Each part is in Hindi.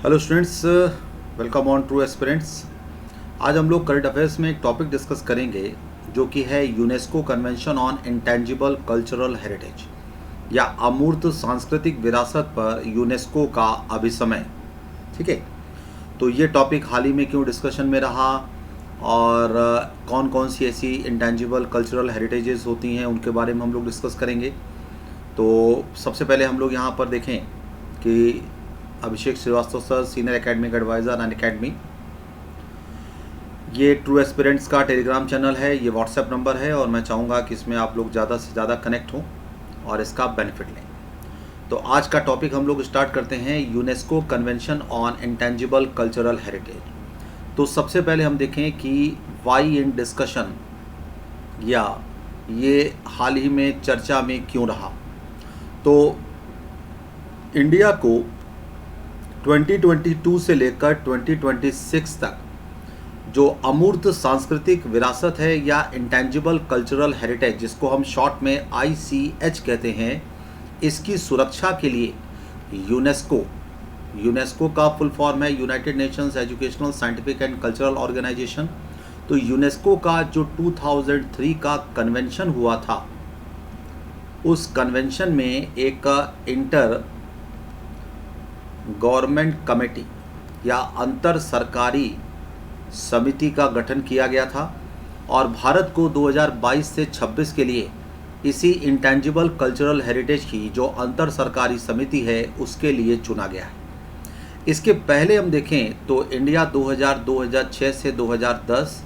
Hello students, welcome on true aspirants. आज हम लोग करंट अफेयर्स में एक टॉपिक डिस्कस करेंगे जो कि है UNESCO convention on intangible cultural heritage या अमूर्त सांस्कृतिक विरासत पर यूनेस्को का अभिसमय। ठीक है, तो ये टॉपिक हाल ही में क्यों डिस्कशन में रहा और कौन कौन सी ऐसी इंटेंजिबल कल्चरल हेरिटेजेस होती हैं उनके बारे में हम लोग डिस्कस करेंगे। तो सबसे पहले हम लोग यहाँ पर देखें कि Abhishek Shrivastava sir, senior academic advisor Unacademy, ये ट्रू एस्पिरेंट्स का टेलीग्राम चैनल है, ये व्हाट्सएप नंबर है और मैं चाहूँगा कि इसमें आप लोग ज़्यादा से ज़्यादा कनेक्ट हों और इसका बेनिफिट लें। तो आज का टॉपिक हम लोग स्टार्ट करते हैं, UNESCO convention on intangible cultural heritage. तो सबसे पहले हम देखें कि वाई इन डिस्कशन, या ये हाल ही में चर्चा में क्यों रहा। तो इंडिया को 2022 से लेकर 2026 तक जो अमूर्त सांस्कृतिक विरासत है या इंटेंजिबल कल्चरल हेरिटेज, जिसको हम शॉर्ट में ICH कहते हैं, इसकी सुरक्षा के लिए यूनेस्को का फुल फॉर्म है United Nations educational scientific and cultural organization. तो यूनेस्को का जो 2003 का कन्वेंशन हुआ था, उस कन्वेंशन में एक इंटर गवर्नमेंट कमेटी या अंतर सरकारी समिति का गठन किया गया था और भारत को 2022 से 26 के लिए इसी इंटेंजिबल कल्चरल हेरिटेज की जो अंतर सरकारी समिति है उसके लिए चुना गया है। इसके पहले हम देखें तो इंडिया 2006 से 2010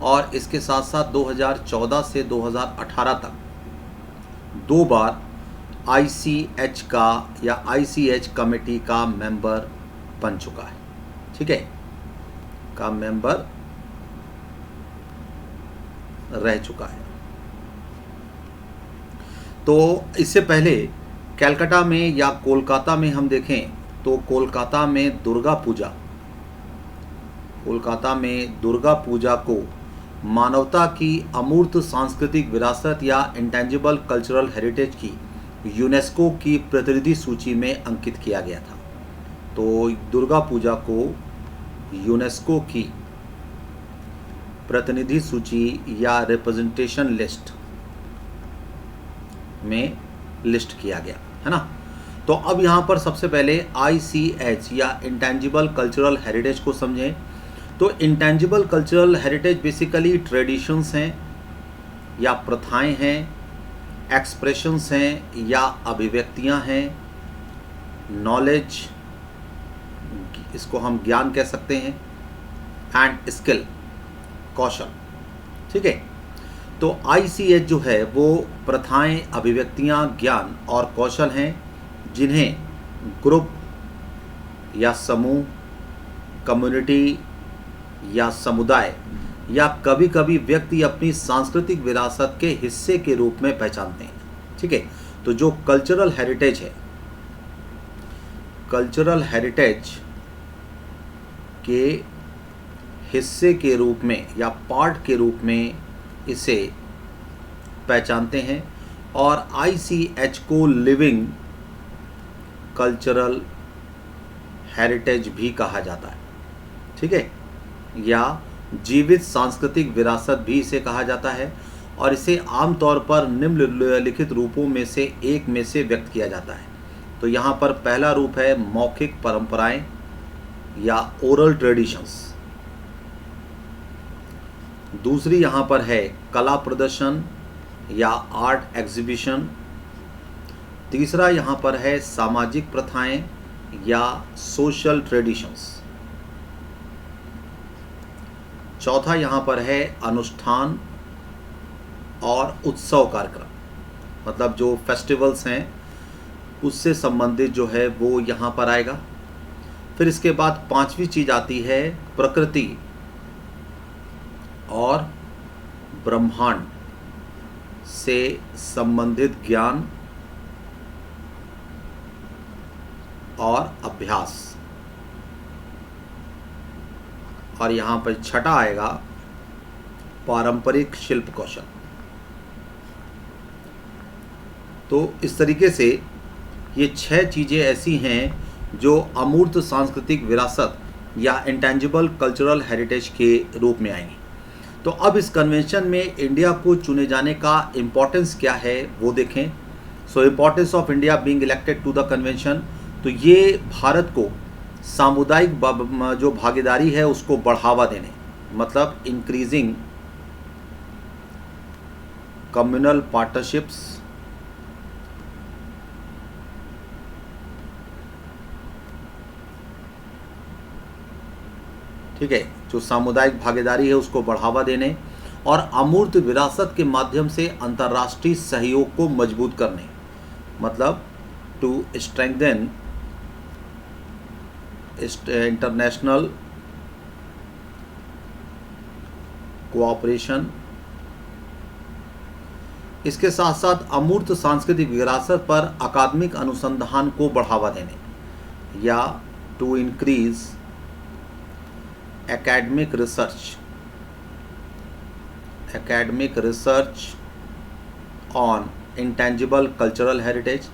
और इसके साथ साथ 2014 से 2018 तक दो बार ICH का या ICH कमेटी का मेंबर बन चुका है। ठीक है, का मेंबर रह चुका है। तो इससे पहले कलकत्ता में या कोलकाता में हम देखें तो कोलकाता में दुर्गा पूजा को मानवता की अमूर्त सांस्कृतिक विरासत या इंटेंजिबल कल्चरल हेरिटेज की यूनेस्को की प्रतिनिधि सूची में अंकित किया गया था। तो दुर्गा पूजा को यूनेस्को की प्रतिनिधि सूची या रिप्रेजेंटेशन लिस्ट में लिस्ट किया गया है ना। तो अब यहाँ पर सबसे पहले ICH या इंटेंजिबल कल्चरल हेरिटेज को समझें। तो intangible cultural heritage basically traditions हैं या प्रथाएं हैं, एक्सप्रेशंस हैं या अभिव्यक्तियां हैं, नॉलेज, इसको हम ज्ञान कह सकते हैं, एंड स्किल, कौशल। ठीक है, तो ICH जो है वो प्रथाएं, अभिव्यक्तियां, ज्ञान और कौशल हैं जिन्हें ग्रुप या समूह, कम्युनिटी या समुदाय या कभी कभी व्यक्ति अपनी सांस्कृतिक विरासत के हिस्से के रूप में पहचानते हैं। ठीक है, तो जो कल्चरल हेरिटेज के हिस्से के रूप में या पार्ट के रूप में इसे पहचानते हैं और ICH को लिविंग कल्चरल हेरिटेज भी कहा जाता है। ठीक है, या जीवित सांस्कृतिक विरासत भी इसे कहा जाता है और इसे आमतौर पर निम्नलिखित रूपों में से एक में से व्यक्त किया जाता है। तो यहाँ पर पहला रूप है मौखिक परंपराएं या ओरल ट्रेडिशंस। दूसरी यहाँ पर है कला प्रदर्शन या आर्ट एग्जीबिशन। तीसरा यहाँ पर है सामाजिक प्रथाएं या सोशल ट्रेडिशंस। चौथा यहाँ पर है अनुष्ठान और उत्सव कार्यक्रम, मतलब जो फेस्टिवल्स हैं उससे संबंधित जो है वो यहाँ पर आएगा। फिर इसके बाद पांचवी चीज आती है प्रकृति और ब्रह्मांड से संबंधित ज्ञान और अभ्यास। और यहाँ पर छठा आएगा पारंपरिक शिल्प कौशल। तो इस तरीके से ये 6 चीज़ें ऐसी हैं जो अमूर्त सांस्कृतिक विरासत या इंटेंजिबल कल्चरल हेरिटेज के रूप में आएंगी। तो अब इस कन्वेंशन में इंडिया को चुने जाने का इम्पोर्टेंस क्या है वो देखें। So importance of India being elected to the convention, तो ये भारत को सामुदायिक जो भागीदारी है उसको बढ़ावा देने, मतलब इंक्रीजिंग कम्युनल पार्टनरशिप्स, ठीक है, जो सामुदायिक भागीदारी है उसको बढ़ावा देने और अमूर्त विरासत के माध्यम से अंतर्राष्ट्रीय सहयोग को मजबूत करने, मतलब टू स्ट्रेंथन इंटरनेशनल कोऑपरेशन। इसके साथ साथ अमूर्त सांस्कृतिक विरासत पर अकादमिक अनुसंधान को बढ़ावा देने या to increase academic research on intangible cultural heritage.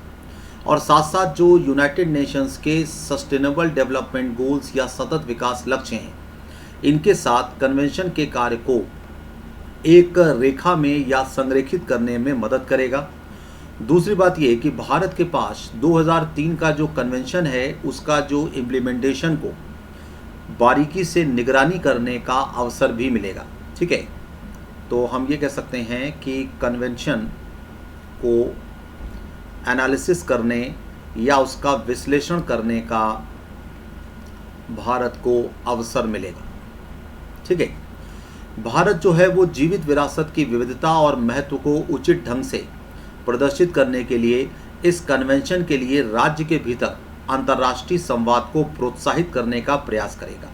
और साथ साथ जो यूनाइटेड नेशंस के सस्टेनेबल डेवलपमेंट गोल्स या सतत विकास लक्ष्य हैं, इनके साथ कन्वेंशन के कार्य को एक रेखा में या संरेखित करने में मदद करेगा। दूसरी बात ये कि भारत के पास 2003 का जो कन्वेंशन है उसका जो इम्प्लीमेंटेशन को बारीकी से निगरानी करने का अवसर भी मिलेगा। ठीक है, तो हम ये कह सकते हैं कि कन्वेंशन को एनालिसिस करने या उसका विश्लेषण करने का भारत को अवसर मिलेगा। ठीक है, भारत जो है वो जीवित विरासत की विविधता और महत्व को उचित ढंग से प्रदर्शित करने के लिए इस कन्वेंशन के लिए राज्य के भीतर अंतर्राष्ट्रीय संवाद को प्रोत्साहित करने का प्रयास करेगा।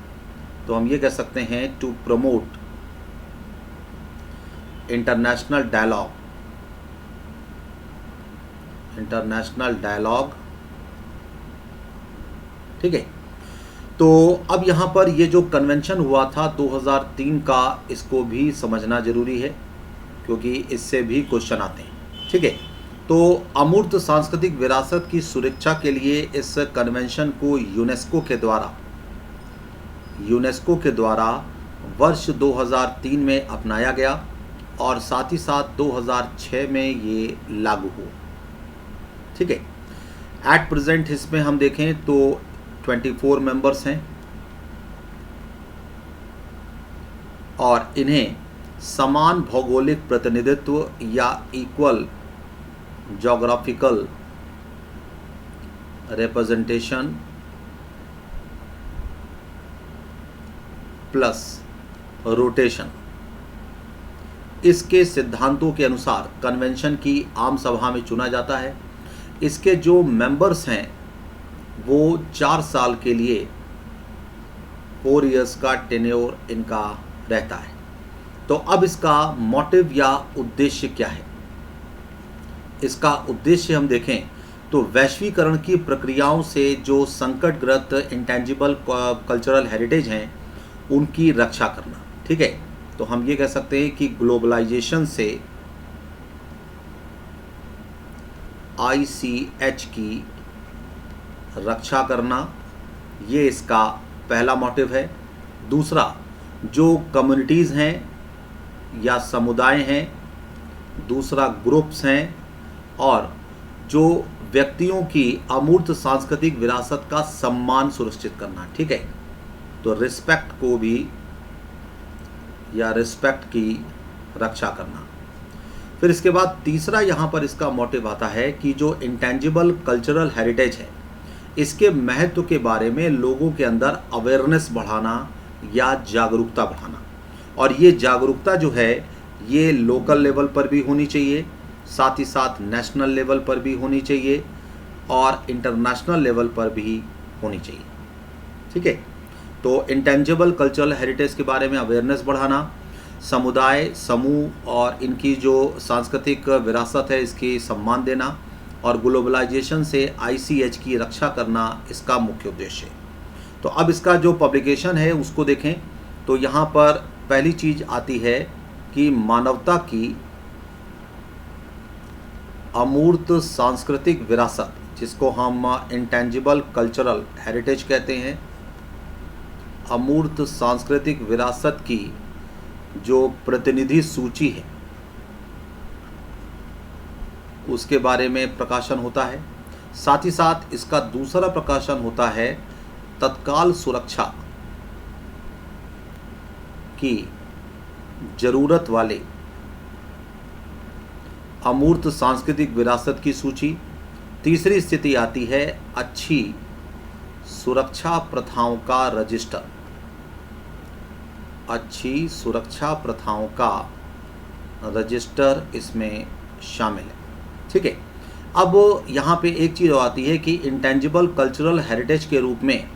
तो हम ये कह सकते हैं टू प्रमोट इंटरनेशनल डायलॉग। ठीक है, तो अब यहाँ पर ये जो कन्वेंशन हुआ था 2003 का, इसको भी समझना जरूरी है क्योंकि इससे भी क्वेश्चन आते हैं। ठीक है, तो अमूर्त सांस्कृतिक विरासत की सुरक्षा के लिए इस कन्वेंशन को यूनेस्को के द्वारा वर्ष 2003 में अपनाया गया और साथ ही साथ 2006 में ये लागू हुआ। ठीक है, एट प्रेजेंट इसमें हम देखें तो 24 मेंबर्स हैं और इन्हें समान भौगोलिक प्रतिनिधित्व या equal geographical representation plus rotation, इसके सिद्धांतों के अनुसार कन्वेंशन की आम सभा में चुना जाता है। इसके जो मेंबर्स हैं वो 4 साल के लिए 4 इयर्स का टेन्योर इनका रहता है। तो अब इसका मोटिव या उद्देश्य क्या है? इसका उद्देश्य हम देखें तो वैश्वीकरण की प्रक्रियाओं से जो संकटग्रस्त इंटेंजिबल कल्चरल हेरिटेज हैं उनकी रक्षा करना। ठीक है, तो हम ये कह सकते हैं कि ग्लोबलाइजेशन से ICH की रक्षा करना, ये इसका पहला मोटिव है। दूसरा, जो कम्युनिटीज़ हैं या समुदाय हैं, दूसरा ग्रुप्स हैं, और जो व्यक्तियों की अमूर्त सांस्कृतिक विरासत का सम्मान सुनिश्चित करना। ठीक है, तो रिस्पेक्ट को भी या रिस्पेक्ट की रक्षा करना। फिर इसके बाद तीसरा यहाँ पर इसका मोटिव आता है कि जो इंटेंजिबल कल्चरल हेरिटेज है इसके महत्व के बारे में लोगों के अंदर अवेयरनेस बढ़ाना या जागरूकता बढ़ाना। और ये जागरूकता जो है ये लोकल लेवल पर भी होनी चाहिए, साथ ही साथ नेशनल लेवल पर भी होनी चाहिए और इंटरनेशनल लेवल पर भी होनी चाहिए। ठीक है, तो इंटेंजिबल कल्चरल हेरिटेज के बारे में अवेयरनेस बढ़ाना, समुदाय समूह और इनकी जो सांस्कृतिक विरासत है इसकी सम्मान देना, और ग्लोबलाइजेशन से ICH की रक्षा करना इसका मुख्य उद्देश्य है। तो अब इसका जो पब्लिकेशन है उसको देखें तो यहाँ पर पहली चीज़ आती है कि मानवता की अमूर्त सांस्कृतिक विरासत जिसको हम इंटेंजिबल कल्चरल हेरिटेज कहते हैं, अमूर्त सांस्कृतिक विरासत की जो प्रतिनिधि सूची है उसके बारे में प्रकाशन होता है। साथ ही साथ इसका दूसरा प्रकाशन होता है तत्काल सुरक्षा की जरूरत वाले अमूर्त सांस्कृतिक विरासत की सूची। तीसरी स्थिति आती है अच्छी सुरक्षा प्रथाओं का रजिस्टर, अच्छी सुरक्षा प्रथाओं का रजिस्टर इसमें शामिल है। ठीक है, अब यहाँ पे एक चीज़ आती है कि इंटेंजिबल कल्चरल हेरिटेज के रूप में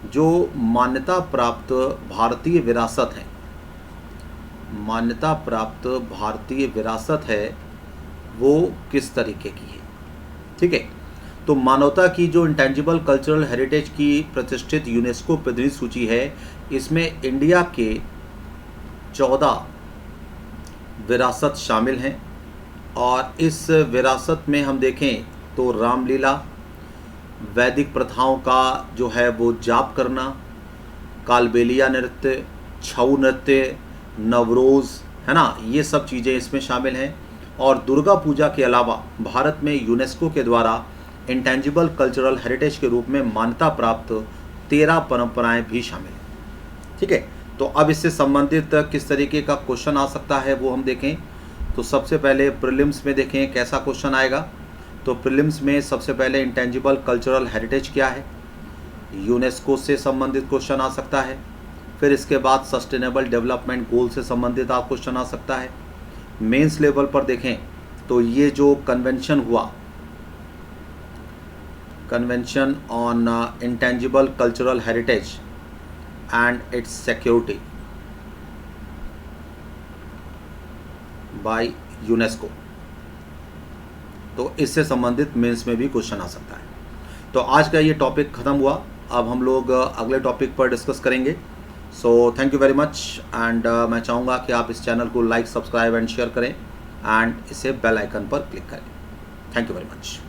जो मान्यता प्राप्त भारतीय विरासत है, मान्यता प्राप्त भारतीय विरासत है वो किस तरीके की है। ठीक है, तो मानवता की जो इंटेंजिबल कल्चरल हेरिटेज की प्रतिष्ठित यूनेस्को प्रतिनिधि सूची है, इसमें इंडिया के 14 विरासत शामिल हैं और इस विरासत में हम देखें तो रामलीला, वैदिक प्रथाओं का जो है वो जाप करना, कालबेलिया नृत्य, छऊ नृत्य, नवरोज़, है ना, ये सब चीज़ें इसमें शामिल हैं। और दुर्गा पूजा के अलावा भारत में यूनेस्को के द्वारा इंटेंजिबल कल्चरल हेरिटेज के रूप में मान्यता प्राप्त 13 परंपराएं भी शामिल हैं। ठीक है, तो अब इससे संबंधित किस तरीके का क्वेश्चन आ सकता है वो हम देखें। तो सबसे पहले प्रीलिम्स में देखें कैसा क्वेश्चन आएगा। तो प्रीलिम्स में सबसे पहले इंटेंजिबल कल्चरल हेरिटेज क्या है, यूनेस्को से संबंधित क्वेश्चन आ सकता है। फिर इसके बाद सस्टेनेबल डेवलपमेंट गोल से संबंधित आप क्वेश्चन आ सकता है। मेंस लेवल पर देखें तो ये जो कन्वेंशन हुआ, convention on intangible cultural heritage and it's security by UNESCO, तो इससे संबंधित मेंस में भी क्वेश्चन आ सकता है। तो आज का ये टॉपिक ख़त्म हुआ, अब हम लोग अगले टॉपिक पर डिस्कस करेंगे। So thank you very much and मैं चाहूँगा कि आप इस चैनल को लाइक, सब्सक्राइब एंड शेयर करें एंड इसे बेल आइकन पर क्लिक करें। Thank you very much.